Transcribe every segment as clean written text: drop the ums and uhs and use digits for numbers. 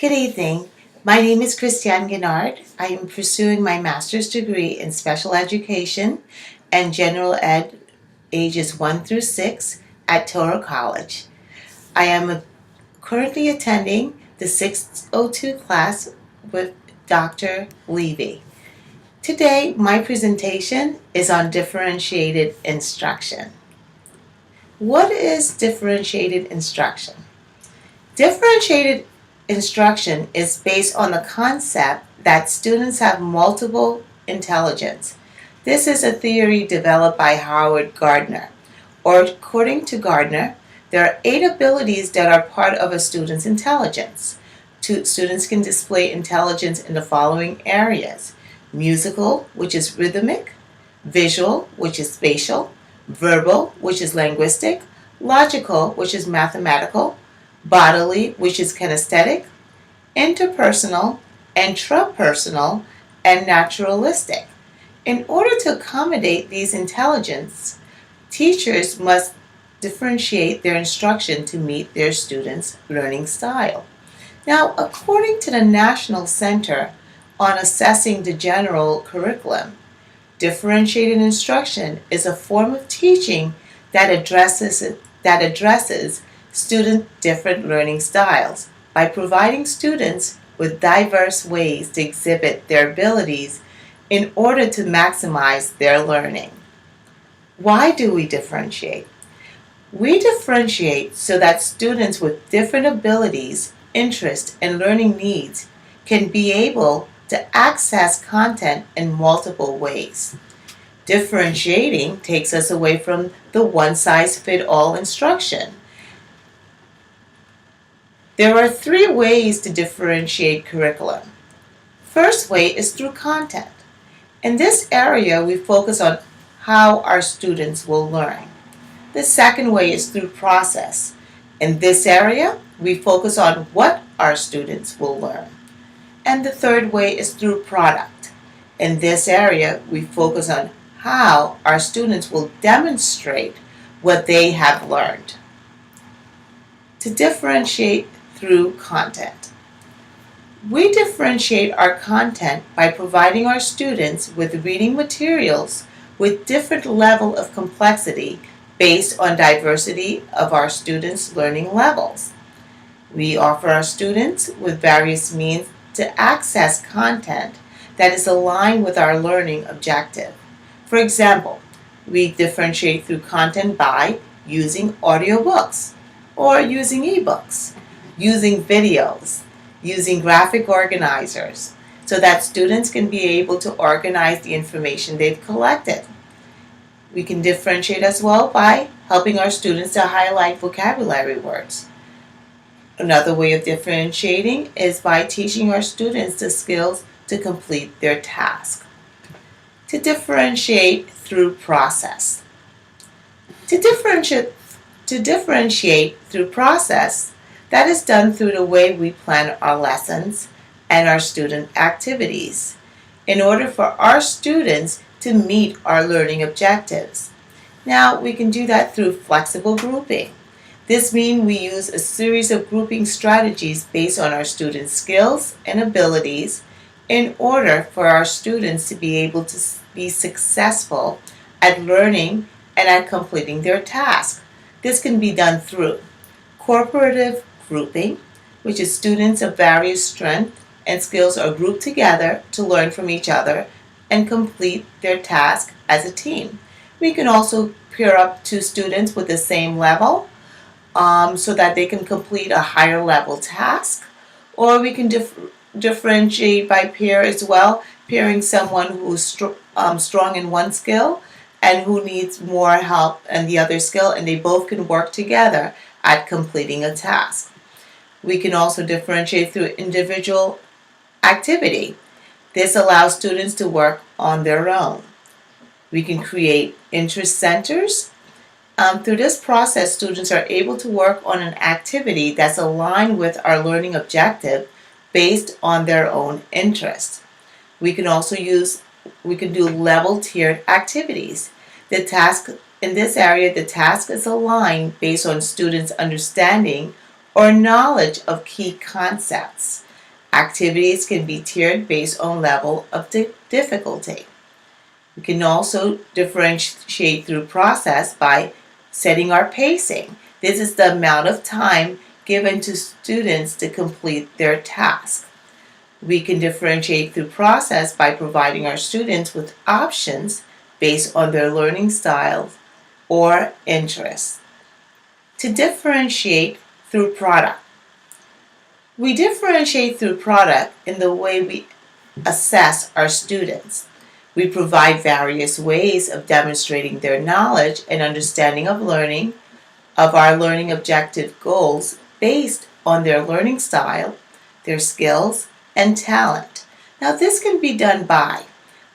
Good evening. My name is Christiane Guinard. I am pursuing my master's degree in special education and general ed ages 1 through 6 at Touro College. I am currently attending the 602 class with Dr. Levy. Today, my presentation is on differentiated instruction. What is differentiated instruction? Differentiated instruction is based on the concept that students have multiple intelligence. This is a theory developed by Howard Gardner. According to Gardner, there are 8 abilities that are part of a student's intelligence. Students can display intelligence in the following areas: musical, which is rhythmic; visual, which is spatial; verbal, which is linguistic; logical, which is mathematical; bodily, which is kinesthetic; interpersonal, intrapersonal, and naturalistic. In order to accommodate these intelligence, teachers must differentiate their instruction to meet their students' learning style. Now, according to the National Center on Assessing the General Curriculum, differentiated instruction is a form of teaching that addresses student different learning styles by providing students with diverse ways to exhibit their abilities in order to maximize their learning. Why do we differentiate? We differentiate so that students with different abilities, interests, and learning needs can be able to access content in multiple ways. Differentiating takes us away from the one-size-fits-all instruction. There are 3 ways to differentiate curriculum. First way is through content. In this area, we focus on how our students will learn. The second way is through process. In this area, we focus on what our students will learn. And the third way is through product. In this area, we focus on how our students will demonstrate what they have learned. To differentiate through content. We differentiate our content by providing our students with reading materials with different level of complexity based on diversity of our students' learning levels. We offer our students with various means to access content that is aligned with our learning objective. For example, we differentiate through content by using audiobooks or using ebooks, using videos, using graphic organizers, so that students can be able to organize the information they've collected. We can differentiate as well by helping our students to highlight vocabulary words. Another way of differentiating is by teaching our students the skills to complete their task. To differentiate through process. To differentiate through process, that is done through the way we plan our lessons and our student activities in order for our students to meet our learning objectives. Now, we can do that through flexible grouping. This means we use a series of grouping strategies based on our students' skills and abilities in order for our students to be able to be successful at learning and at completing their task. This can be done through cooperative grouping, which is students of various strengths and skills are grouped together to learn from each other and complete their task as a team. We can also pair up 2 students with the same level so that they can complete a higher level task, or we can differentiate by pair as well, pairing someone who's strong in one skill and who needs more help in the other skill, and they both can work together at completing a task. We can also differentiate through individual activity. This allows students to work on their own. We can create interest centers. Through this process, students are able to work on an activity that's aligned with our learning objective based on their own interests. We can do level-tiered activities. In this area, the task is aligned based on students' understanding or knowledge of key concepts. Activities can be tiered based on level of difficulty. We can also differentiate through process by setting our pacing. This is the amount of time given to students to complete their task. We can differentiate through process by providing our students with options based on their learning styles or interests. To differentiate through product. We differentiate through product in the way we assess our students. We provide various ways of demonstrating their knowledge and understanding of our learning objective goals based on their learning style, their skills, and talent. Now, this can be done by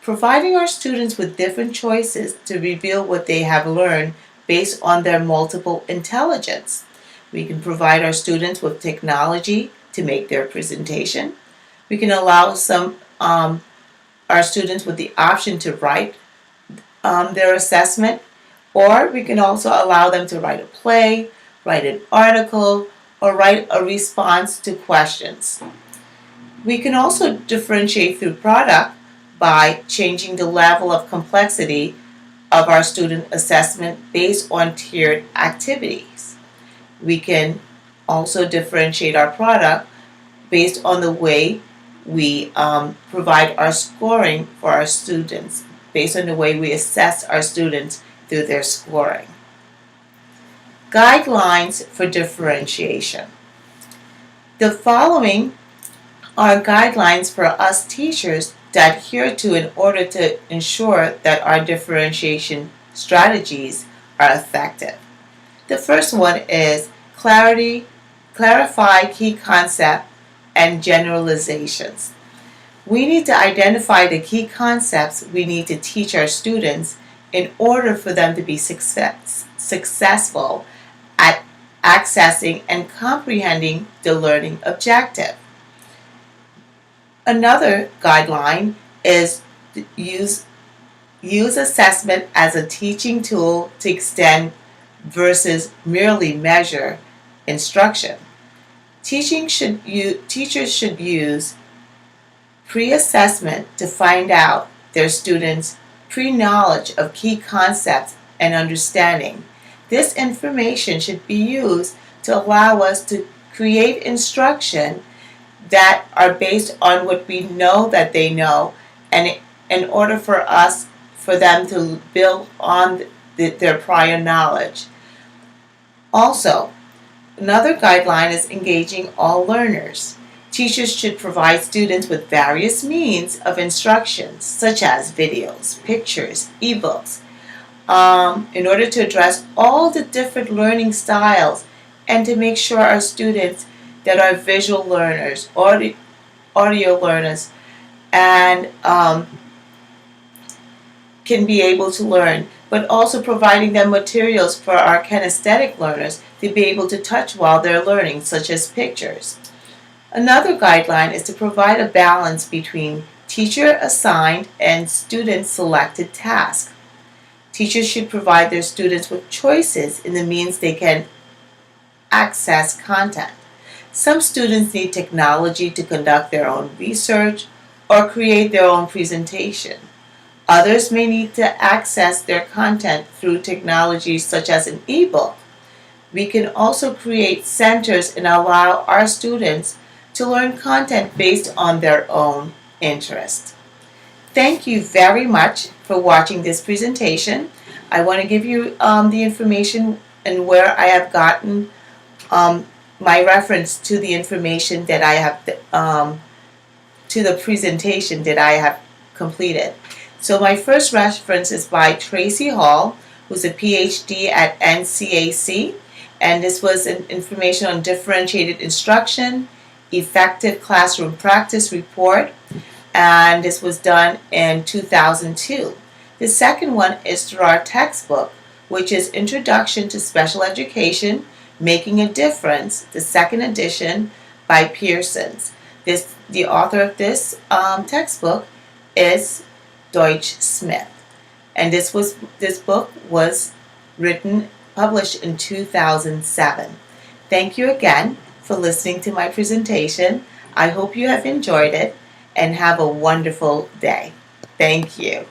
providing our students with different choices to reveal what they have learned based on their multiple intelligence. We can provide our students with technology to make their presentation. We can allow our students with the option to write their assessment, or we can also allow them to write a play, write an article, or write a response to questions. We can also differentiate through product by changing the level of complexity of our student assessment based on tiered activities. We can also differentiate our product based on the way we provide our scoring for our students, based on the way we assess our students through their scoring. Guidelines for differentiation. The following are guidelines for us teachers to adhere to in order to ensure that our differentiation strategies are effective. The first one is clarify key concept and generalizations. We need to identify the key concepts we need to teach our students in order for them to be successful at accessing and comprehending the learning objective. Another guideline is to use assessment as a teaching tool to extend versus merely measure instruction. Teachers should use pre-assessment to find out their students' pre-knowledge of key concepts and understanding. This information should be used to allow us to create instruction that are based on what we know that they know, and in order for them to build on their prior knowledge. Also, another guideline is engaging all learners. Teachers should provide students with various means of instruction, such as videos, pictures, ebooks, in order to address all the different learning styles and to make sure our students that are visual learners, audio learners, and can be able to learn, but also providing them materials for our kinesthetic learners to be able to touch while they're learning, such as pictures. Another guideline is to provide a balance between teacher-assigned and student-selected tasks. Teachers should provide their students with choices in the means they can access content. Some students need technology to conduct their own research or create their own presentation. Others may need to access their content through technologies such as an ebook. We can also create centers and allow our students to learn content based on their own interest. Thank you very much for watching this presentation. I want to give you the information and where I have gotten my reference to the information that I have, to the presentation that I have completed. So my first reference is by Tracy Hall, who's a PhD at NCAC, and this was an information on differentiated instruction, effective classroom practice report, and this was done in 2002. The second one is through our textbook, which is Introduction to Special Education, Making a Difference, the second edition by Pearsons. The author of this textbook is Deutsch Smith, and this book was published in 2007. Thank you again for listening to my presentation. I hope you have enjoyed it and have a wonderful day. Thank you.